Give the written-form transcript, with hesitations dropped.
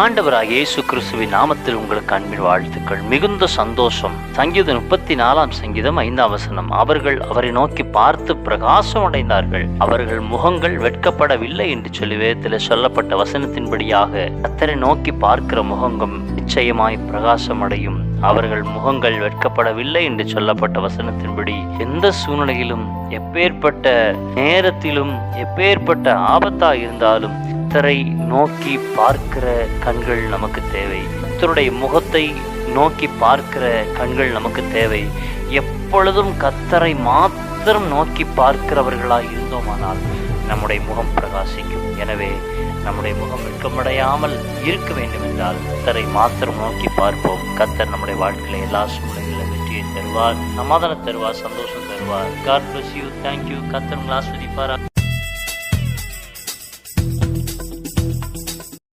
ஆண்டவராகிய இயேசு கிறிஸ்துவின் நாமத்தில் உங்களுக்கு அன்பின் வாழ்த்துக்கள். மிகுந்த சந்தோஷம். சங்கீதம் 34 சங்கீதம் 5 வசனம். அவர்கள் அவரை நோக்கி பார்த்து பிரகாசம் அடைந்தார்கள், அவர்கள் முகங்கள் வெட்கப்படவில்லை என்று சொல்லி வேதத்தில் சொல்லப்பட்ட வசனத்தின்படியாக கர்த்தரை நோக்கி பார்க்கிற முகங்கள் நிச்சயமாய் பிரகாசம் அடையும். அவர்கள் முகங்கள் வெட்கப்படவில்லை என்று சொல்லப்பட்ட வசனத்தின்படி எந்த சூழ்நிலையிலும், எப்பேற்பட்ட நேரத்திலும், எப்பேற்பட்ட ஆபத்தா இருந்தாலும் கர்த்தரை நோக்கி பார்க்கிற கண்கள் நமக்கு தேவை. கர்த்தருடைய முகத்தை நோக்கி பார்க்கிற கண்கள் நமக்கு தேவை. எப்பொழுதும் கர்த்தரை மாத்திரம் நோக்கி பார்க்கிறவர்களாய் இருந்தோமானால் நம்முடைய முகம் பிரகாசிக்கும். எனவே நம்முடைய முகம் வெட்கமடையாமல் இருக்க வேண்டும் என்றால் கர்த்தரை மாத்திரம் நோக்கி பார்ப்போம். கர்த்தர் நம்முடைய வாழ்க்கையில எல்லா சூழ்நிலைகளிலும் வெற்றியை தருவார், சமாதானம் தருவார், சந்தோஷம் தருவார். God bless you. Thank you. கர்த்தர் உங்களை ஆசீர்வதிப்பார்.